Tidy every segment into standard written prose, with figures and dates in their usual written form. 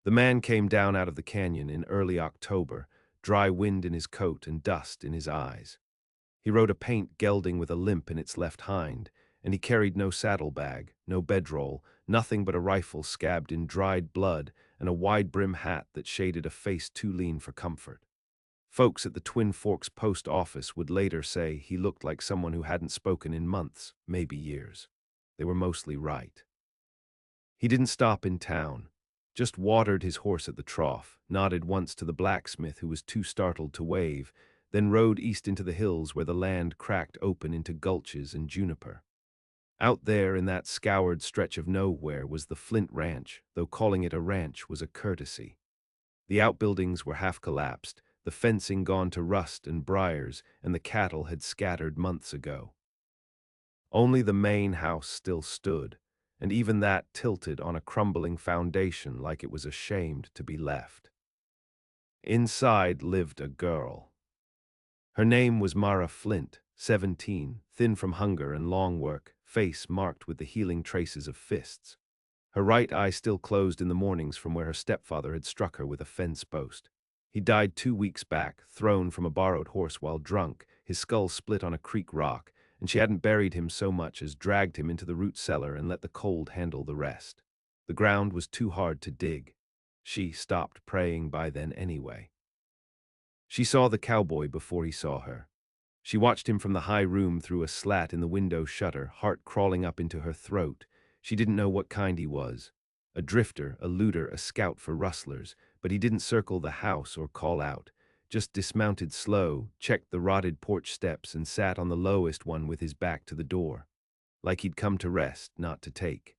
The man came down out of the canyon in early October, dry wind in his coat and dust in his eyes. He rode a paint gelding with a limp in its left hind, and he carried no saddlebag, no bedroll, nothing but a rifle scabbed in dried blood and a wide-brim hat that shaded a face too lean for comfort. Folks at the Twin Forks post office would later say he looked like someone who hadn't spoken in months, maybe years. They were mostly right. He didn't stop in town, just watered his horse at the trough, nodded once to the blacksmith who was too startled to wave, then rode east into the hills where the land cracked open into gulches and juniper. Out there in that scoured stretch of nowhere was the Flint Ranch, though calling it a ranch was a courtesy. The outbuildings were half collapsed, the fencing gone to rust and briars, and the cattle had scattered months ago. Only the main house still stood, and even that tilted on a crumbling foundation like it was ashamed to be left. Inside lived a girl. Her name was Mara Flint, 17, thin from hunger and long work, face marked with the healing traces of fists. Her right eye still closed in the mornings from where her stepfather had struck her with a fence post. He died 2 weeks back, thrown from a borrowed horse while drunk, his skull split on a creek rock, and she hadn't buried him so much as dragged him into the root cellar and let the cold handle the rest. The ground was too hard to dig. She stopped praying by then anyway. She saw the cowboy before he saw her. She watched him from the high room through a slat in the window shutter, heart crawling up into her throat. She didn't know what kind he was. A drifter, a looter, a scout for rustlers, but he didn't circle the house or call out. Just dismounted slow, checked the rotted porch steps, and sat on the lowest one with his back to the door, like he'd come to rest, not to take.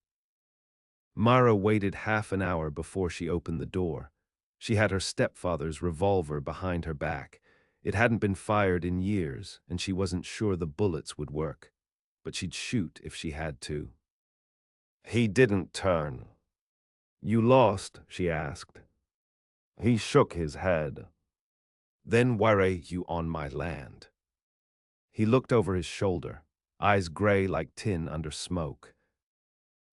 Mara waited half an hour before she opened the door. She had her stepfather's revolver behind her back. It hadn't been fired in years, and she wasn't sure the bullets would work, but she'd shoot if she had to. He didn't turn. You lost, she asked. He shook his head. Then why are you on my land? He looked over his shoulder, eyes gray like tin under smoke.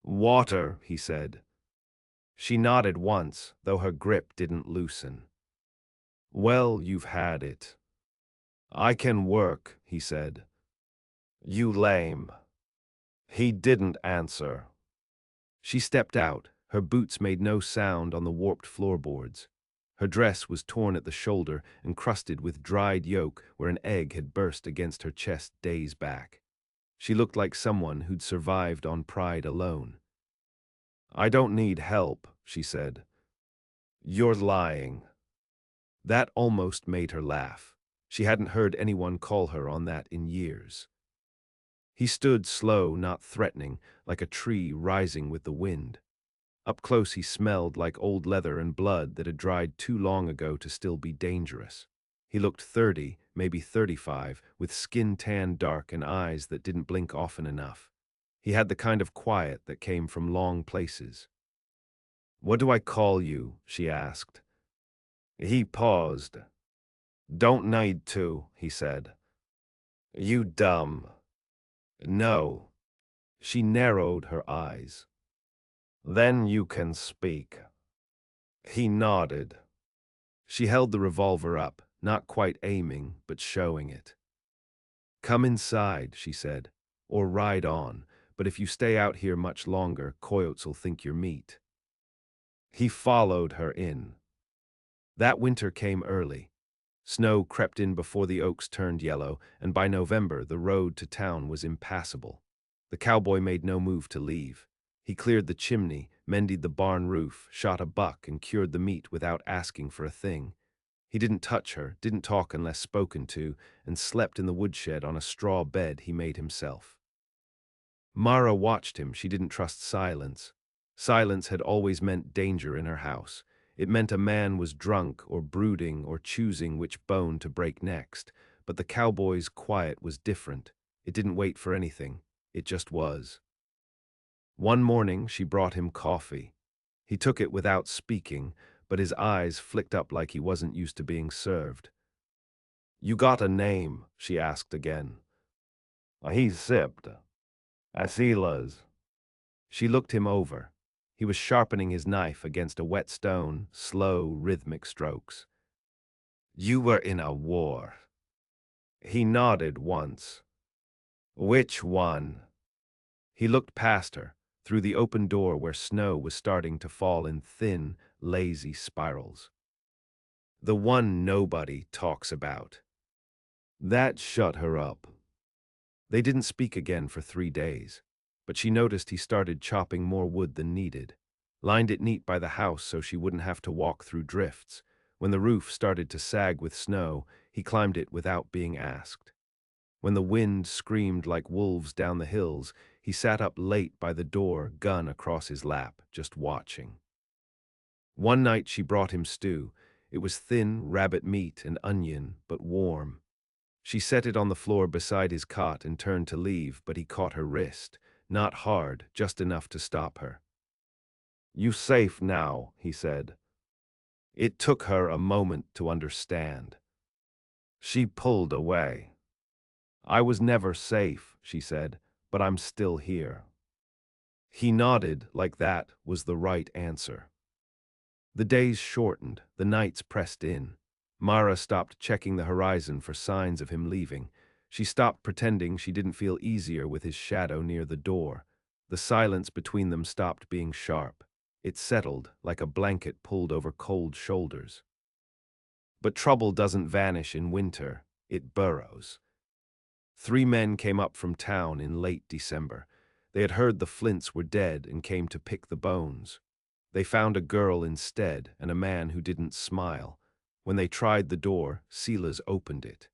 Water, he said. She nodded once, though her grip didn't loosen. Well, you've had it. I can work, he said. You lame. He didn't answer. She stepped out. Her boots made no sound on the warped floorboards. Her dress was torn at the shoulder and crusted with dried yolk where an egg had burst against her chest days back. She looked like someone who'd survived on pride alone. I don't need help, she said. You're lying. That almost made her laugh. She hadn't heard anyone call her on that in years. He stood slow, not threatening, like a tree rising with the wind. Up close he smelled like old leather and blood that had dried too long ago to still be dangerous. He looked 30, maybe 35, with skin tanned dark and eyes that didn't blink often enough. He had the kind of quiet that came from long places. What do I call you? She asked. He paused. Don't need to, he said. You dumb. No. She narrowed her eyes. Then you can speak. He nodded. She held the revolver up, not quite aiming, but showing it. Come inside, she said, or ride on, but if you stay out here much longer, coyotes'll think you're meat. He followed her in. That winter came early. Snow crept in before the oaks turned yellow, and by November the road to town was impassable. The cowboy made no move to leave. He cleared the chimney, mended the barn roof, shot a buck, and cured the meat without asking for a thing. He didn't touch her, didn't talk unless spoken to, and slept in the woodshed on a straw bed he made himself. Mara watched him. She didn't trust silence. Silence had always meant danger in her house. It meant a man was drunk or brooding or choosing which bone to break next. But the cowboy's quiet was different. It didn't wait for anything. It just was. One morning she brought him coffee. He took it without speaking, but his eyes flicked up like he wasn't used to being served. You got a name? She asked again. He sipped. Asila's. She looked him over. He was sharpening his knife against a wet stone, slow, rhythmic strokes. You were in a war. He nodded once. Which one? He looked past her, through the open door where snow was starting to fall in thin, lazy spirals. The one nobody talks about. That shut her up. They didn't speak again for 3 days, but she noticed he started chopping more wood than needed, lined it neat by the house so she wouldn't have to walk through drifts. When the roof started to sag with snow, he climbed it without being asked. When the wind screamed like wolves down the hills, he sat up late by the door, gun across his lap, just watching. One night she brought him stew. It was thin rabbit meat and onion, but warm. She set it on the floor beside his cot and turned to leave, but he caught her wrist. Not hard, just enough to stop her. You safe now, he said. It took her a moment to understand. She pulled away. I was never safe, she said, but I'm still here. He nodded like that was the right answer. The days shortened, the nights pressed in. Mara stopped checking the horizon for signs of him leaving. She stopped pretending she didn't feel easier with his shadow near the door. The silence between them stopped being sharp. It settled like a blanket pulled over cold shoulders. But trouble doesn't vanish in winter, it burrows. 3 men came up from town in late December. They had heard the Flints were dead and came to pick the bones. They found a girl instead and a man who didn't smile. When they tried the door, Silas opened it.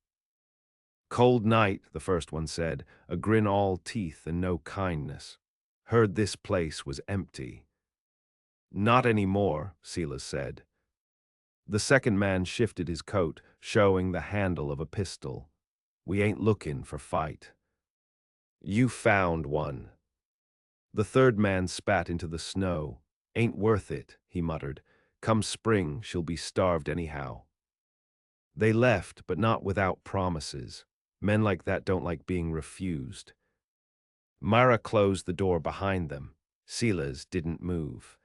Cold night, the first one said, a grin all teeth and no kindness. Heard this place was empty. Not anymore, Silas said. The second man shifted his coat, showing the handle of a pistol. We ain't looking for fight. You found one. The third man spat into the snow. Ain't worth it, he muttered. Come spring, she'll be starved anyhow. They left, but not without promises. Men like that don't like being refused. Mara closed the door behind them. Silas didn't move.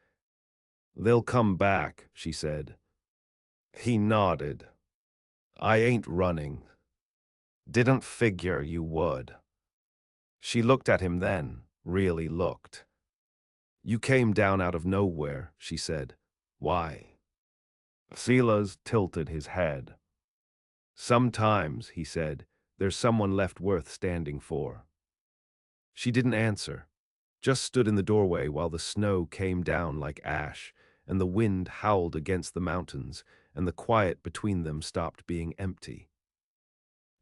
They'll come back, she said. He nodded. I ain't running. Didn't figure you would. She looked at him then, really looked. You came down out of nowhere, she said. Why? Silas tilted his head. Sometimes, he said, there's someone left worth standing for. She didn't answer, just stood in the doorway while the snow came down like ash, and the wind howled against the mountains, and the quiet between them stopped being empty.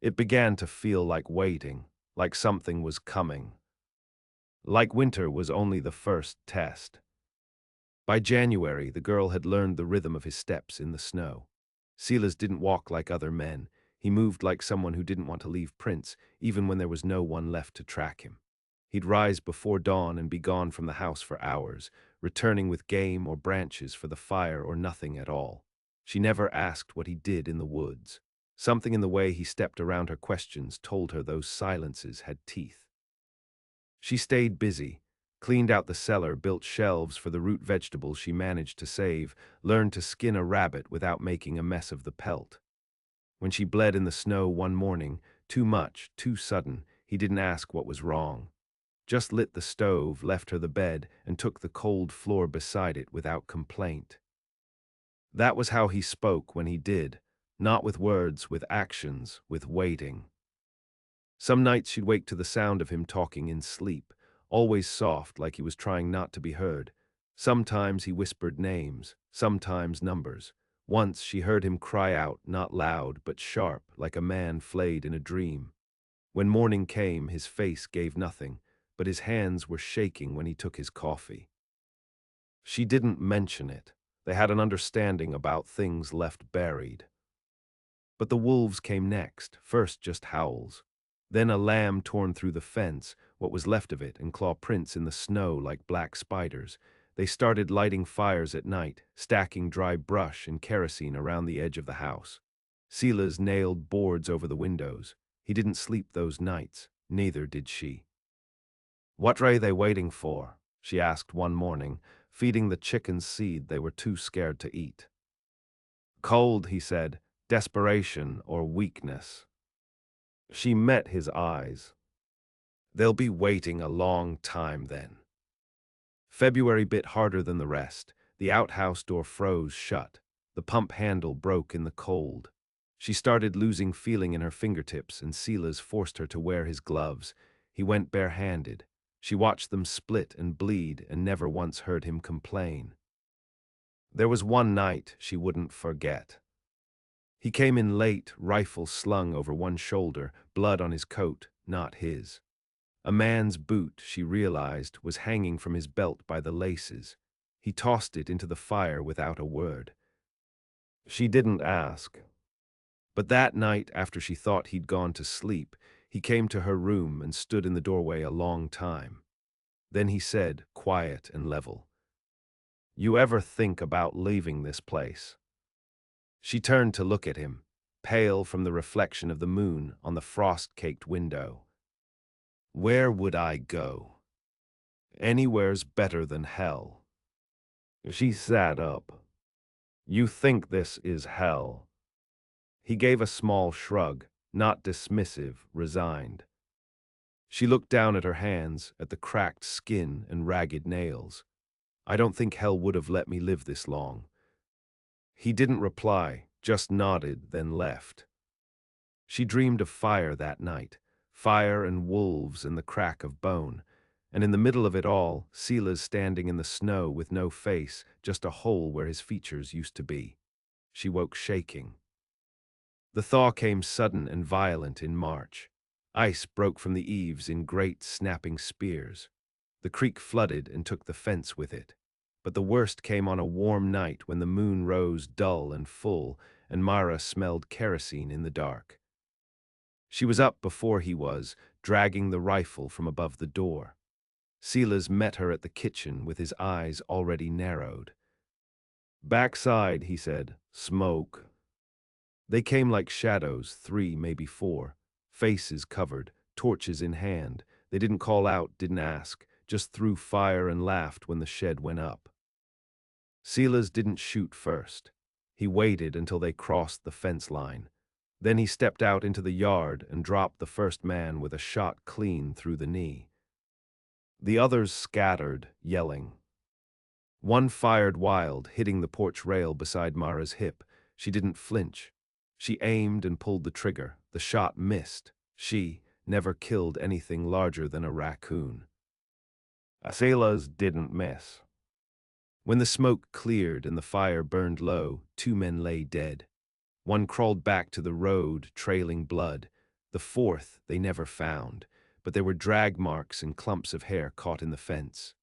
It began to feel like waiting, like something was coming. Like winter was only the first test. By January, the girl had learned the rhythm of his steps in the snow. Silas didn't walk like other men. He moved like someone who didn't want to leave prints, even when there was no one left to track him. He'd rise before dawn and be gone from the house for hours, returning with game or branches for the fire or nothing at all. She never asked what he did in the woods. Something in the way he stepped around her questions told her those silences had teeth. She stayed busy, cleaned out the cellar, built shelves for the root vegetables she managed to save, learned to skin a rabbit without making a mess of the pelt. When she bled in the snow one morning, too much, too sudden, he didn't ask what was wrong. Just lit the stove, left her the bed, and took the cold floor beside it without complaint. That was how he spoke when he did, not with words, with actions, with waiting. Some nights she'd wake to the sound of him talking in sleep, always soft like he was trying not to be heard. Sometimes he whispered names, sometimes numbers. Once she heard him cry out, not loud but sharp, like a man flayed in a dream. When morning came, his face gave nothing, but his hands were shaking when he took his coffee. She didn't mention it. They had an understanding about things left buried. But the wolves came next, first just howls. Then a lamb torn through the fence, what was left of it, and claw prints in the snow like black spiders. They started lighting fires at night, stacking dry brush and kerosene around the edge of the house. Silas nailed boards over the windows. He didn't sleep those nights, neither did she. What are they waiting for? She asked one morning, feeding the chickens seed they were too scared to eat. Cold, he said, desperation or weakness. She met his eyes. They'll be waiting a long time then. February bit harder than the rest. The outhouse door froze shut. The pump handle broke in the cold. She started losing feeling in her fingertips, and Silas forced her to wear his gloves. He went barehanded. She watched them split and bleed and never once heard him complain. There was one night she wouldn't forget. He came in late, rifle slung over one shoulder, blood on his coat, not his. A man's boot, she realized, was hanging from his belt by the laces. He tossed it into the fire without a word. She didn't ask. But that night, after she thought he'd gone to sleep, he came to her room and stood in the doorway a long time. Then he said, quiet and level, "You ever think about leaving this place?" She turned to look at him, pale from the reflection of the moon on the frost-caked window. "Where would I go? Anywhere's better than hell." She sat up. "You think this is hell?" He gave a small shrug, not dismissive, resigned. She looked down at her hands, at the cracked skin and ragged nails. "I don't think hell would have let me live this long." He didn't reply, just nodded, then left. She dreamed of fire that night, fire and wolves and the crack of bone, and in the middle of it all, Silas standing in the snow with no face, just a hole where his features used to be. She woke shaking. The thaw came sudden and violent in March. Ice broke from the eaves in great snapping spears. The creek flooded and took the fence with it. But the worst came on a warm night when the moon rose dull and full, and Mara smelled kerosene in the dark. She was up before he was, dragging the rifle from above the door. Silas met her at the kitchen with his eyes already narrowed. "Backside," he said, "smoke." They came like shadows, 3, maybe 4, faces covered, torches in hand. They didn't call out, didn't ask, just threw fire and laughed when the shed went up. Silas didn't shoot first. He waited until they crossed the fence line. Then he stepped out into the yard and dropped the first man with a shot clean through the knee. The others scattered, yelling. One fired wild, hitting the porch rail beside Mara's hip. She didn't flinch. She aimed and pulled the trigger. The shot missed. She never killed anything larger than a raccoon. Silas didn't miss. When the smoke cleared and the fire burned low, 2 men lay dead. One crawled back to the road, trailing blood. The 4th they never found, but there were drag marks and clumps of hair caught in the fence.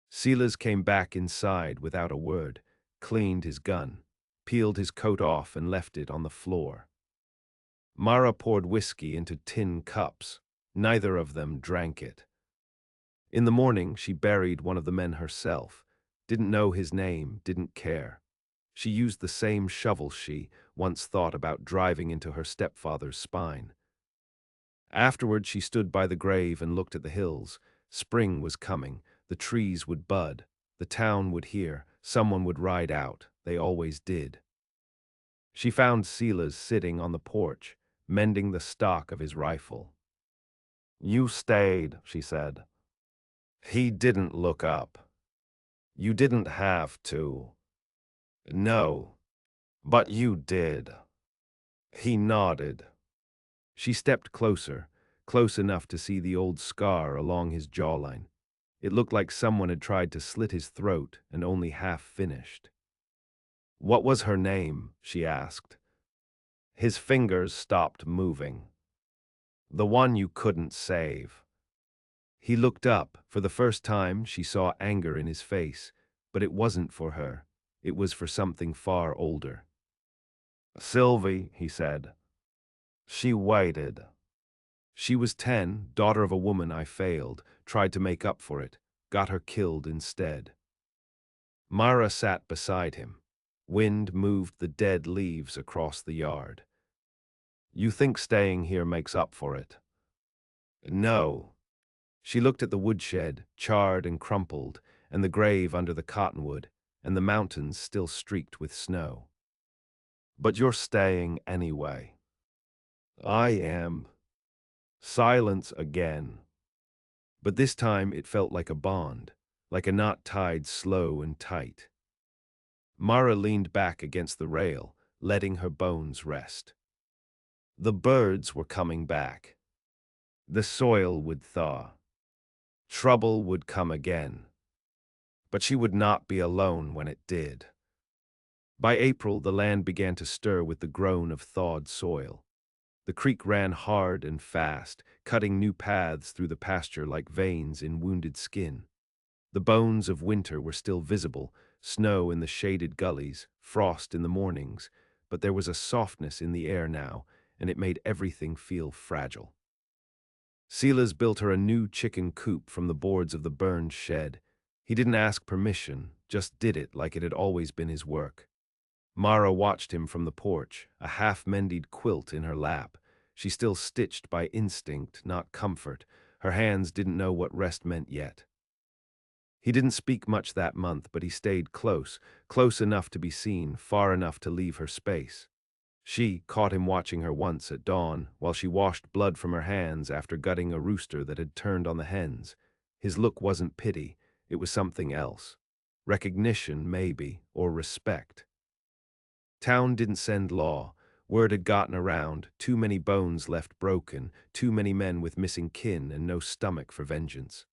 Silas came back inside without a word, cleaned his gun, peeled his coat off and left it on the floor. Mara poured whiskey into tin cups. Neither of them drank it. In the morning, she buried one of the men herself. Didn't know his name, didn't care. She used the same shovel she once thought about driving into her stepfather's spine. Afterward, she stood by the grave and looked at the hills. Spring was coming. The trees would bud. The town would hear. Someone would ride out. They always did. She found Silas sitting on the porch, mending the stock of his rifle. "You stayed," she said. He didn't look up. "You didn't have to." "No, but you did." He nodded. She stepped closer, close enough to see the old scar along his jawline. It looked like someone had tried to slit his throat and only half finished. "What was her name?" she asked. His fingers stopped moving. "The one you couldn't save." He looked up. For the first time, she saw anger in his face, but it wasn't for her. It was for something far older. "Sylvie," he said. "She waited." She was 10, daughter of a woman I failed, tried to make up for it, got her killed instead. Mara sat beside him. Wind moved the dead leaves across the yard. "You think staying here makes up for it?" "No." She looked at the woodshed, charred and crumpled, and the grave under the cottonwood, and the mountains still streaked with snow. But you're staying anyway. I am. Silence again. But this time it felt like a bond, like a knot tied slow and tight. Mara leaned back against the rail, letting her bones rest. The birds were coming back. The soil would thaw. Trouble would come again. But she would not be alone when it did. By April, the land began to stir with the groan of thawed soil. The creek ran hard and fast, cutting new paths through the pasture like veins in wounded skin. The bones of winter were still visible, snow in the shaded gullies, frost in the mornings, but there was a softness in the air now, and it made everything feel fragile. Silas built her a new chicken coop from the boards of the burned shed. He didn't ask permission, just did it like it had always been his work. Mara watched him from the porch, a half-mended quilt in her lap. She still stitched by instinct, not comfort. Her hands didn't know what rest meant yet. He didn't speak much that month, but he stayed close, close enough to be seen, far enough to leave her space. She caught him watching her once at dawn, while she washed blood from her hands after gutting a rooster that had turned on the hens. His look wasn't pity, it was something else. Recognition, maybe, or respect. Town didn't send law. Word had gotten around, too many bones left broken, too many men with missing kin and no stomach for vengeance.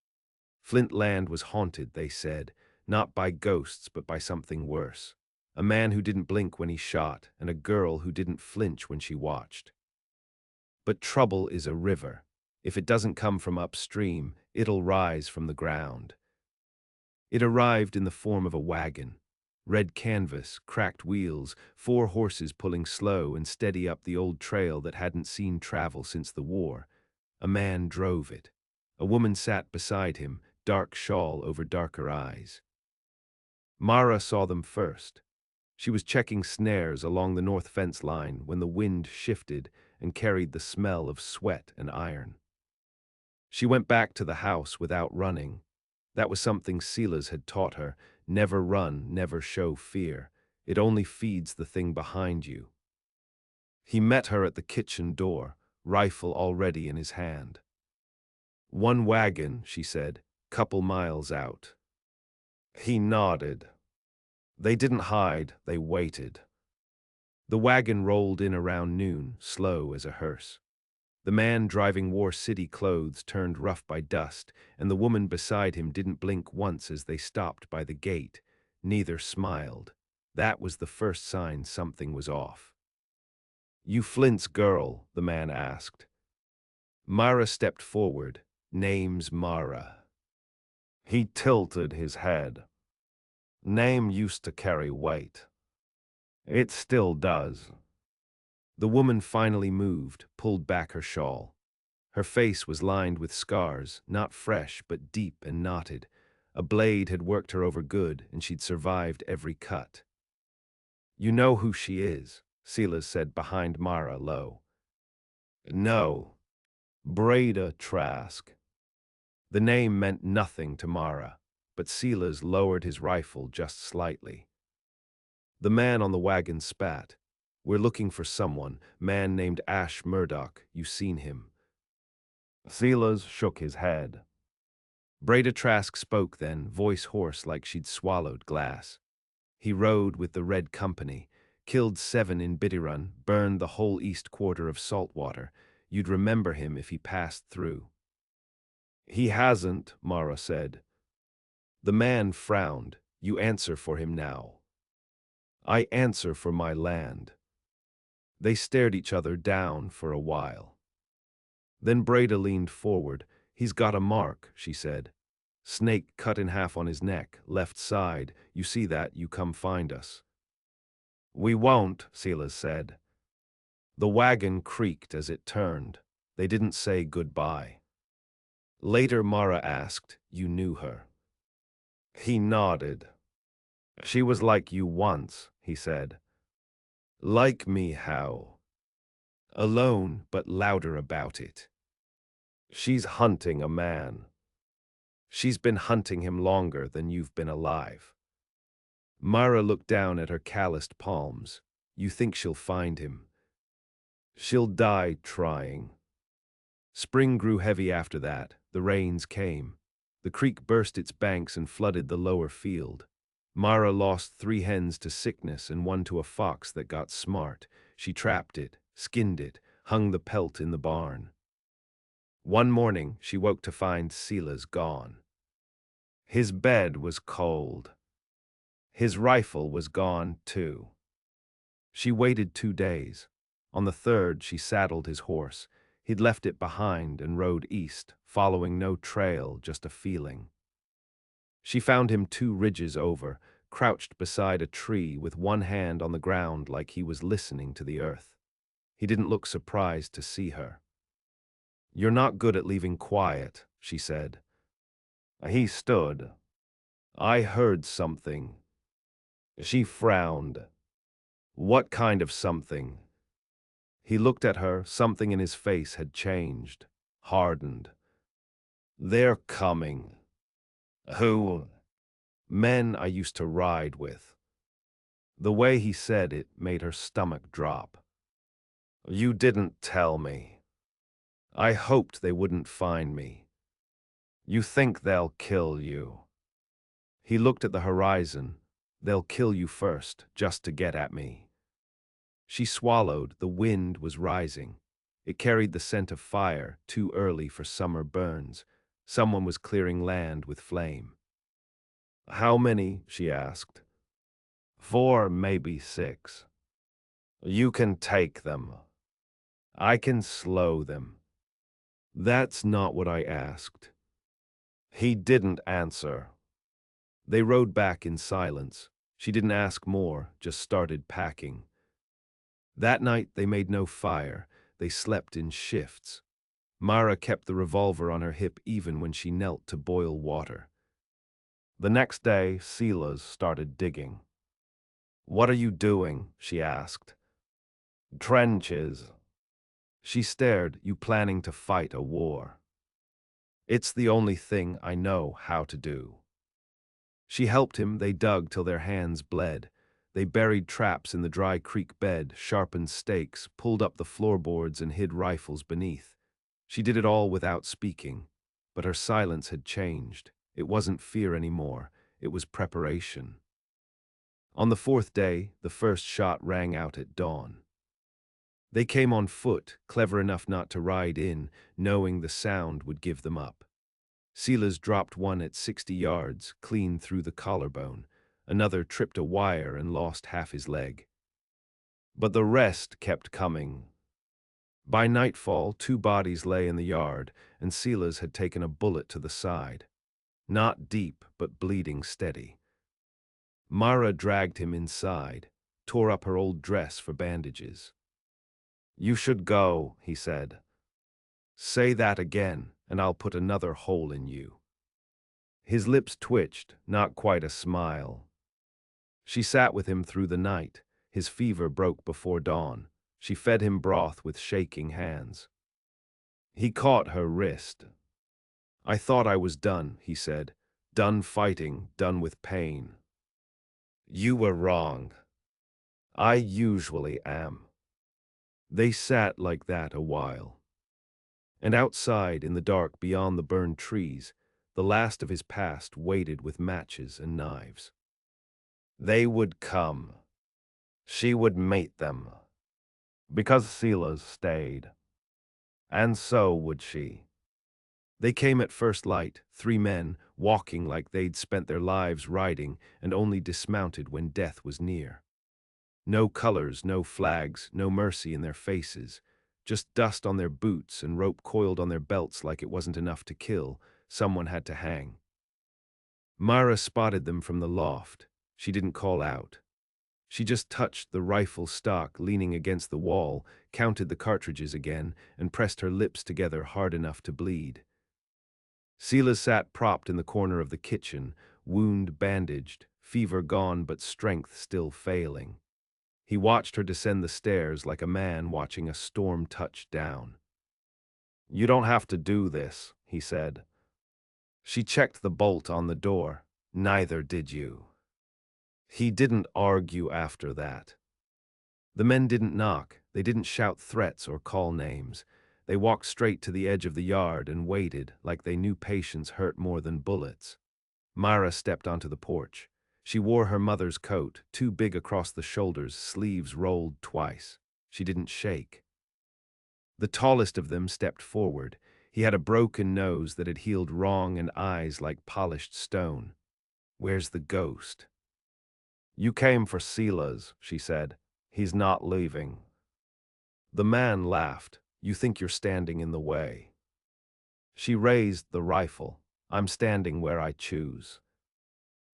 Flint land was haunted, they said, not by ghosts but by something worse. A man who didn't blink when he shot, and a girl who didn't flinch when she watched. But trouble is a river. If it doesn't come from upstream, it'll rise from the ground. It arrived in the form of a wagon. Red canvas, cracked wheels, 4 horses pulling slow and steady up the old trail that hadn't seen travel since the war. A man drove it. A woman sat beside him, dark shawl over darker eyes. Mara saw them first. She was checking snares along the north fence line when the wind shifted and carried the smell of sweat and iron. She went back to the house without running. That was something Silas had taught her. Never run, never show fear. It only feeds the thing behind you. He met her at the kitchen door, rifle already in his hand. "One wagon," she said, "couple miles out." He nodded. They didn't hide, they waited. The wagon rolled in around noon, slow as a hearse. The man driving wore city clothes turned rough by dust, and the woman beside him didn't blink once as they stopped by the gate. Neither smiled. That was the first sign something was off. "You Flint's girl?" the man asked. Mara stepped forward. "Name's Mara." He tilted his head. "Name used to carry weight. It still does." The woman finally moved, pulled back her shawl. Her face was lined with scars, not fresh but deep and knotted. A blade had worked her over good, and she'd survived every cut. "You know who she is," Silas said behind Mara low. "No. Breda Trask." The name meant nothing to Mara, but Silas lowered his rifle just slightly. The man on the wagon spat. "We're looking for someone, man named Ash Murdoch. You seen him?" Silas shook his head. Breda Trask spoke then, voice hoarse like she'd swallowed glass. "He rode with the Red Company, killed 7 in Bidirun, burned the whole east quarter of Saltwater. You'd remember him if he passed through." "He hasn't," Mara said. The man frowned. "You answer for him now." "I answer for my land." They stared each other down for a while. Then Breda leaned forward. "He's got a mark," she said. "Snake cut in half on his neck, left side. You see that, you come find us." "We won't," Silas said. The wagon creaked as it turned. They didn't say goodbye. Later Mara asked, "You knew her?" He nodded. "She was like you once," he said. "Like me how?" "Alone, but louder about it. She's hunting a man." She's been hunting him longer than you've been alive. Mara looked down at her calloused palms. You think she'll find him. She'll die trying. Spring grew heavy after that. The rains came. The creek burst its banks and flooded the lower field. Mara lost 3 hens to sickness and 1 to a fox that got smart. She trapped it, skinned it, hung the pelt in the barn. One morning, she woke to find Silas gone. His bed was cold. His rifle was gone, too. She waited 2 days. On the 3rd, she saddled his horse. He'd left it behind and rode east, following no trail, just a feeling. She found him 2 ridges over, crouched beside a tree with one hand on the ground like he was listening to the earth. He didn't look surprised to see her. "You're not good at leaving quiet," she said. He stood. "I heard something." She frowned. "What kind of something?" He looked at her. Something in his face had changed, hardened. "They're coming." "Who?" "Men I used to ride with." The way he said it made her stomach drop. "You didn't tell me. I hoped they wouldn't find me. You think they'll kill you." He looked at the horizon. "They'll kill you first, just to get at me." She swallowed. The wind was rising. It carried the scent of fire, too early for summer burns. Someone was clearing land with flame. "How many?" she asked. 4, maybe 6. "You can take them. I can slow them." "That's not what I asked." He didn't answer. They rode back in silence. She didn't ask more, just started packing. That night they made no fire. They slept in shifts. Mara kept the revolver on her hip even when she knelt to boil water. The next day, Silas started digging. "What are you doing?" she asked. "Trenches." She stared. "You planning to fight a war?" "It's the only thing I know how to do." She helped him. They dug till their hands bled. They buried traps in the dry creek bed, sharpened stakes, pulled up the floorboards and hid rifles beneath. She did it all without speaking, but her silence had changed. It wasn't fear anymore. It was preparation. On the 4th day, the first shot rang out at dawn. They came on foot, clever enough not to ride in, knowing the sound would give them up. Silas dropped one at 60 yards, clean through the collarbone. Another tripped a wire and lost half his leg. But the rest kept coming. By nightfall, 2 bodies lay in the yard, and Silas had taken a bullet to the side. Not deep, but bleeding steady. Mara dragged him inside, tore up her old dress for bandages. "You should go," he said. "Say that again, and I'll put another hole in you." His lips twitched, not quite a smile. She sat with him through the night. His fever broke before dawn. She fed him broth with shaking hands. He caught her wrist. "I thought I was done," he said. "Done fighting, done with pain." "You were wrong. I usually am." They sat like that a while. And outside, in the dark beyond the burned trees, the last of his past waited with matches and knives. They would come. She would meet them. Because Silas stayed. And so would she. They came at first light, 3 men, walking like they'd spent their lives riding and only dismounted when death was near. No colors, no flags, no mercy in their faces. Just dust on their boots and rope coiled on their belts like it wasn't enough to kill. Someone had to hang. Mara spotted them from the loft. She didn't call out. She just touched the rifle stock leaning against the wall, counted the cartridges again, and pressed her lips together hard enough to bleed. Silas sat propped in the corner of the kitchen, wound bandaged, fever gone but strength still failing. He watched her descend the stairs like a man watching a storm touch down. "You don't have to do this," he said. She checked the bolt on the door. Neither did you. He didn't argue after that. The men didn't knock, they didn't shout threats or call names. They walked straight to the edge of the yard and waited like they knew patience hurt more than bullets. Myra stepped onto the porch. She wore her mother's coat, too big across the shoulders, sleeves rolled twice. She didn't shake. The tallest of them stepped forward. He had a broken nose that had healed wrong and eyes like polished stone. "Where's the ghost?" "You came for Silas," she said. "He's not leaving." The man laughed. "You think you're standing in the way." She raised the rifle. "I'm standing where I choose."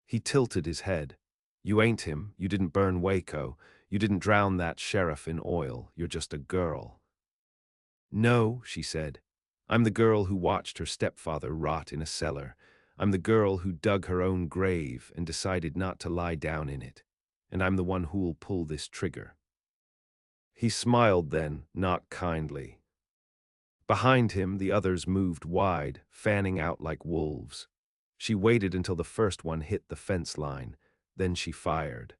He tilted his head. "You ain't him. You didn't burn Waco. You didn't drown that sheriff in oil. You're just a girl." "No," she said. "I'm the girl who watched her stepfather rot in a cellar. I'm the girl who dug her own grave and decided not to lie down in it. And I'm the one who'll pull this trigger." He smiled then, not kindly. Behind him, the others moved wide, fanning out like wolves. She waited until the first one hit the fence line. Then she fired.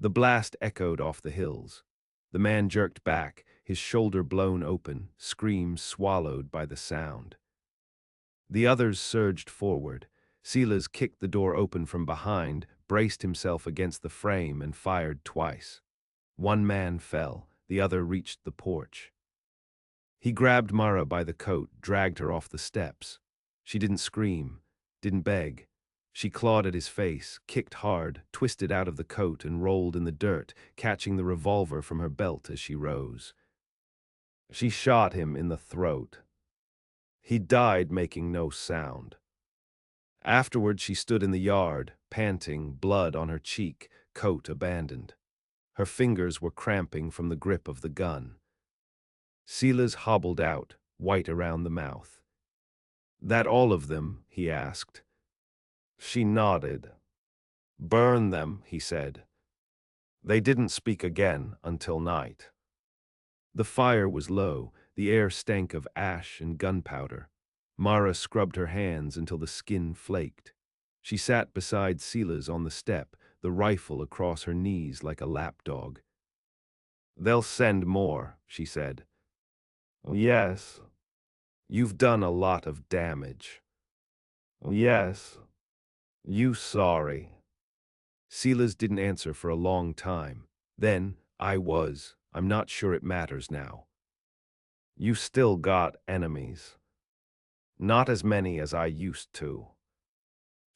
The blast echoed off the hills. The man jerked back, his shoulder blown open, screams swallowed by the sound. The others surged forward. Silas kicked the door open from behind, braced himself against the frame, and fired twice. One man fell, the other reached the porch. He grabbed Mara by the coat, dragged her off the steps. She didn't scream, didn't beg. She clawed at his face, kicked hard, twisted out of the coat and rolled in the dirt, catching the revolver from her belt as she rose. She shot him in the throat. He died making no sound. Afterward, she stood in the yard, panting, blood on her cheek, coat abandoned. Her fingers were cramping from the grip of the gun. Silas hobbled out, white around the mouth. "That all of them?" he asked. She nodded. "Burn them," he said. They didn't speak again until night. The fire was low, the air stank of ash and gunpowder. Mara scrubbed her hands until the skin flaked. She sat beside Silas on the step, the rifle across her knees like a lapdog. "They'll send more," she said. "Yes." "You've done a lot of damage." "Yes." "You sorry?" Silas didn't answer for a long time. Then, I'm not sure it matters now." "You still got enemies." "Not as many as I used to."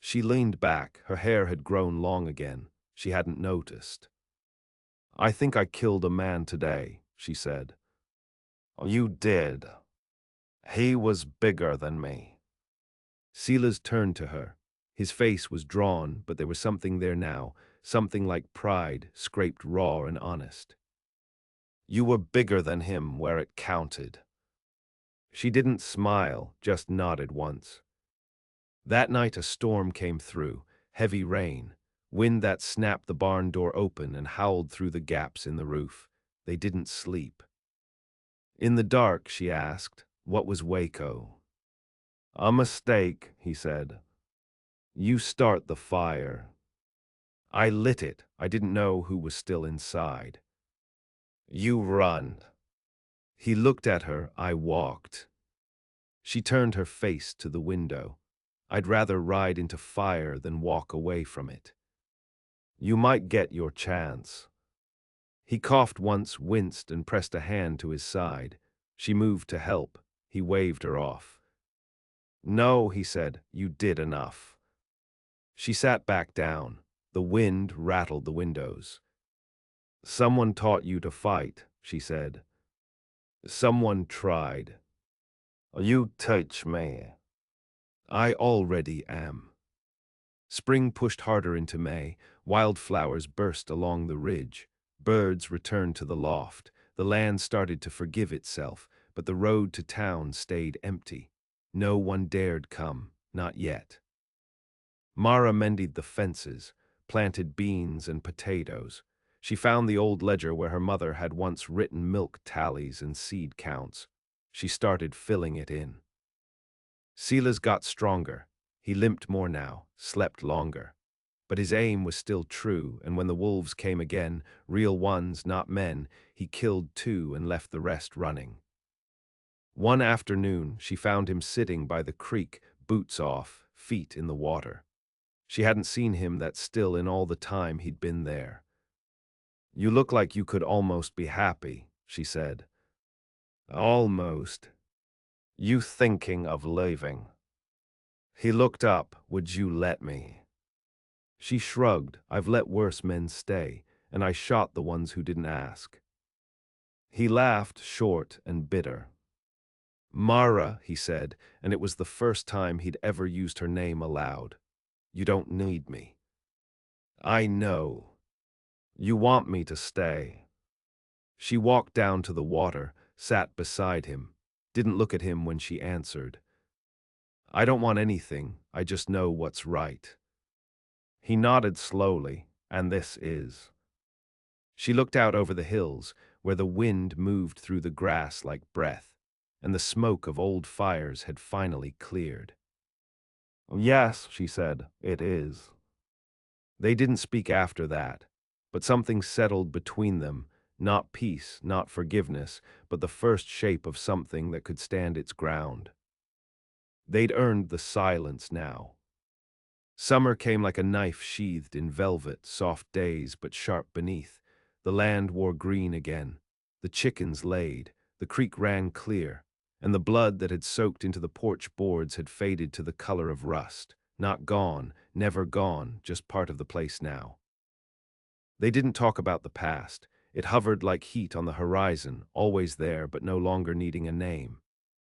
She leaned back, her hair had grown long again. She hadn't noticed. "I think I killed a man today," she said. "You did. He was bigger than me." Silas turned to her. His face was drawn, but there was something there now, something like pride, scraped raw and honest. "You were bigger than him where it counted." She didn't smile, just nodded once. That night a storm came through, heavy rain, wind that snapped the barn door open and howled through the gaps in the roof. They didn't sleep. In the dark, she asked, "What was Waco?" "A mistake," he said. "You start the fire." "I lit it. I didn't know who was still inside." "You run." He looked at her. I walked. She turned her face to the window. "I'd rather ride into fire than walk away from it." "You might get your chance." He coughed once, winced, and pressed a hand to his side. She moved to help. He waved her off. "No," he said, "you did enough." She sat back down. The wind rattled the windows. "Someone taught you to fight," she said. "Someone tried." "You teach me." "I already am." Spring pushed harder into May. Wildflowers burst along the ridge. Birds returned to the loft. The land started to forgive itself, but the road to town stayed empty. No one dared come, not yet. Mara mended the fences, planted beans and potatoes. She found the old ledger where her mother had once written milk tallies and seed counts. She started filling it in. Silas got stronger. He limped more now, slept longer. But his aim was still true, and when the wolves came again, real ones, not men, he killed two and left the rest running. One afternoon, she found him sitting by the creek, boots off, feet in the water. She hadn't seen him that still in all the time he'd been there. "You look like you could almost be happy," she said. "Almost. You thinking of leaving?" He looked up. "Would you let me?" She shrugged. "I've let worse men stay, and I shot the ones who didn't ask." He laughed, short and bitter. "Mara," he said, and it was the first time he'd ever used her name aloud. "You don't need me." "I know. You want me to stay." She walked down to the water, sat beside him, didn't look at him when she answered. "I don't want anything, I just know what's right." He nodded slowly, "And this is." She looked out over the hills, where the wind moved through the grass like breath, and the smoke of old fires had finally cleared. "Yes," she said, "it is." They didn't speak after that, but something settled between them, not peace, not forgiveness, but the first shape of something that could stand its ground. They'd earned the silence now. Summer came like a knife sheathed in velvet, soft days but sharp beneath. The land wore green again. The chickens laid, the creek ran clear, and the blood that had soaked into the porch boards had faded to the color of rust. Not gone, never gone, just part of the place now. They didn't talk about the past. It hovered like heat on the horizon, always there but no longer needing a name.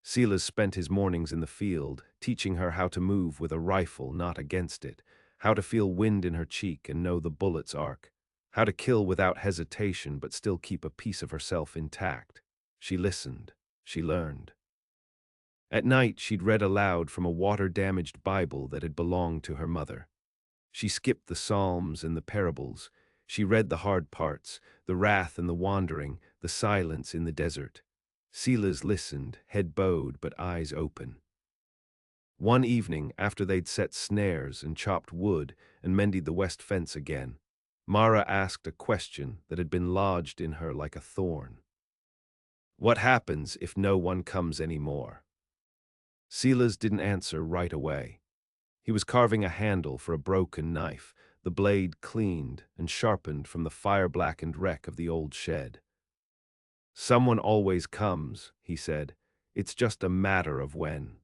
Silas spent his mornings in the field, teaching her how to move with a rifle, not against it, how to feel wind in her cheek and know the bullet's arc, how to kill without hesitation but still keep a piece of herself intact. She listened. She learned. At night, she'd read aloud from a water-damaged Bible that had belonged to her mother. She skipped the Psalms and the parables. She read the hard parts, the wrath and the wandering, the silence in the desert. Silas listened, head bowed but eyes open. One evening, after they'd set snares and chopped wood and mended the west fence again, Mara asked a question that had been lodged in her like a thorn. "What happens if no one comes any more?" Silas didn't answer right away. He was carving a handle for a broken knife, the blade cleaned and sharpened from the fire-blackened wreck of the old shed. "Someone always comes," he said. "It's just a matter of when."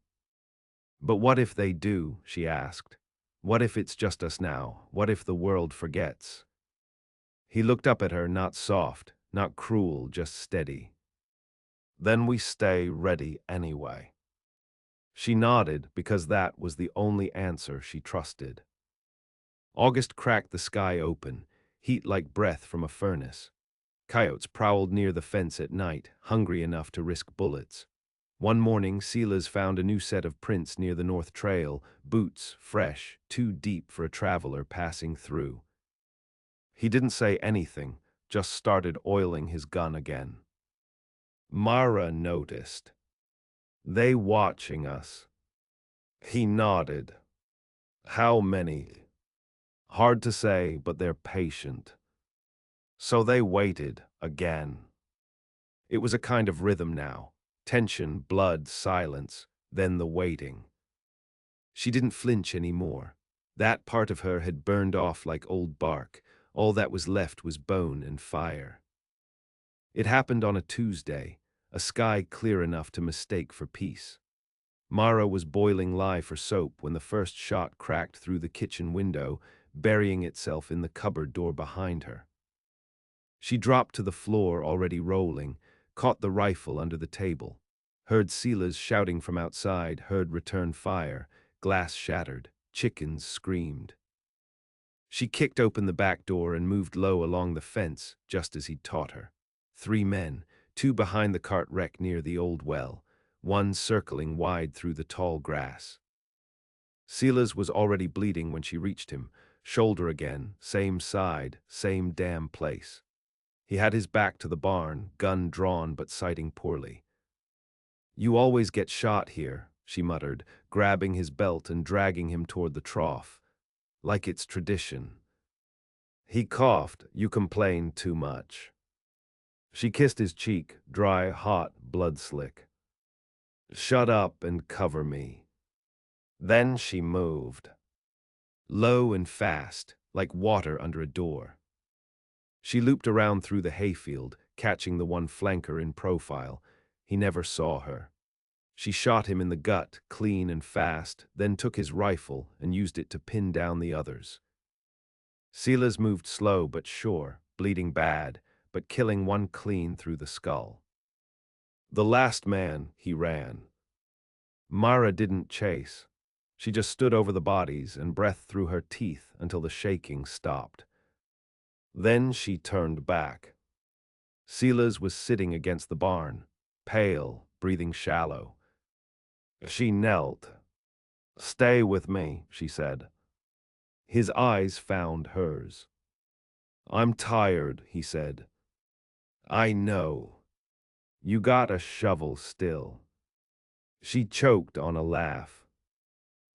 "But what if they do?" she asked. "What if it's just us now? What if the world forgets?" He looked up at her, not soft, not cruel, just steady. "Then we stay ready anyway." She nodded because that was the only answer she trusted. August cracked the sky open, heat like breath from a furnace. Coyotes prowled near the fence at night, hungry enough to risk bullets. One morning, Silas found a new set of prints near the North Trail, boots, fresh, too deep for a traveler passing through. He didn't say anything, just started oiling his gun again. Mara noticed. "They watching us." He nodded. "How many?" "Hard to say, but they're patient." So they waited again. It was a kind of rhythm now. Tension, blood, silence, then the waiting. She didn't flinch anymore. That part of her had burned off like old bark. All that was left was bone and fire. It happened on a Tuesday, a sky clear enough to mistake for peace. Mara was boiling lye for soap when the first shot cracked through the kitchen window, burying itself in the cupboard door behind her. She dropped to the floor, already rolling, caught the rifle under the table, heard Silas shouting from outside, heard return fire, glass shattered, chickens screamed. She kicked open the back door and moved low along the fence, just as he'd taught her. 3 men, 2 behind the cart wreck near the old well, 1 circling wide through the tall grass. Silas was already bleeding when she reached him, shoulder again, same side, same damn place. He had his back to the barn, gun drawn but sighting poorly. "You always get shot here," she muttered, grabbing his belt and dragging him toward the trough, like it's tradition. He coughed. You complain too much. She kissed his cheek, dry, hot, blood-slick. Shut up and cover me. Then she moved. Low and fast, like water under a door. She looped around through the hayfield, catching the one flanker in profile. He never saw her. She shot him in the gut, clean and fast, then took his rifle and used it to pin down the others. Silas moved slow but sure, bleeding bad, but killing one clean through the skull. The last man, he ran. Mara didn't chase. She just stood over the bodies and breathed through her teeth until the shaking stopped. Then she turned back. Silas was sitting against the barn, pale, breathing shallow. She knelt. "Stay with me," she said. His eyes found hers. "I'm tired," he said. "I know. You got a shovel still." She choked on a laugh.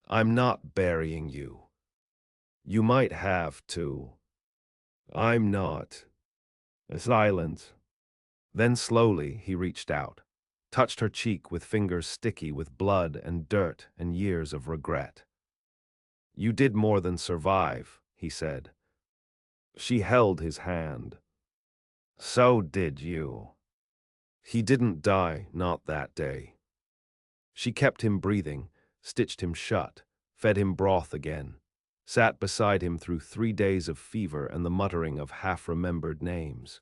"I'm not burying you. You might have to." "I'm not." A silence. Then slowly he reached out, touched her cheek with fingers sticky with blood and dirt and years of regret. "You did more than survive," he said. She held his hand. "So did you." He didn't die, not that day. She kept him breathing, stitched him shut, fed him broth again, sat beside him through 3 days of fever and the muttering of half-remembered names.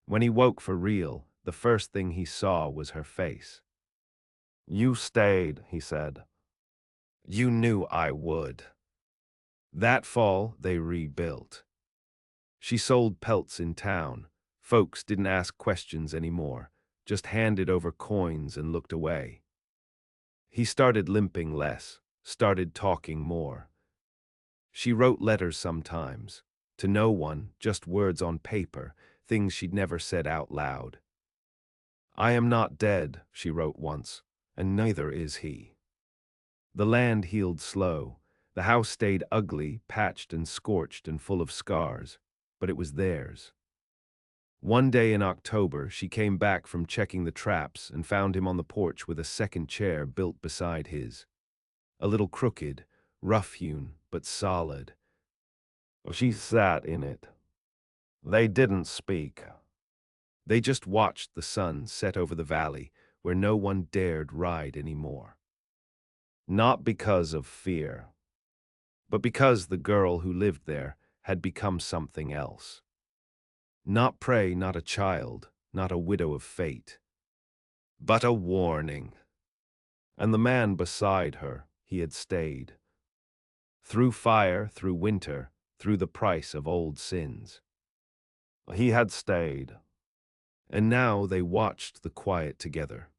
When he woke for real, the first thing he saw was her face. "You stayed," he said. "You knew I would." That fall, they rebuilt. She sold pelts in town. Folks didn't ask questions anymore, just handed over coins and looked away. He started limping less, started talking more. She wrote letters sometimes, to no one, just words on paper, things she'd never said out loud. "I am not dead," she wrote once, "and neither is he." The land healed slow. The house stayed ugly, patched and scorched and full of scars, but it was theirs. One day in October, she came back from checking the traps and found him on the porch with a second chair built beside his. A little crooked, rough-hewn, but solid. She sat in it. They didn't speak. They just watched the sun set over the valley where no one dared ride anymore. Not because of fear, but because the girl who lived there had become something else. Not prey, not a child, not a widow of fate, but a warning. And the man beside her, he had stayed. Through fire, through winter, through the price of old sins. He had stayed. And now they watched the quiet together,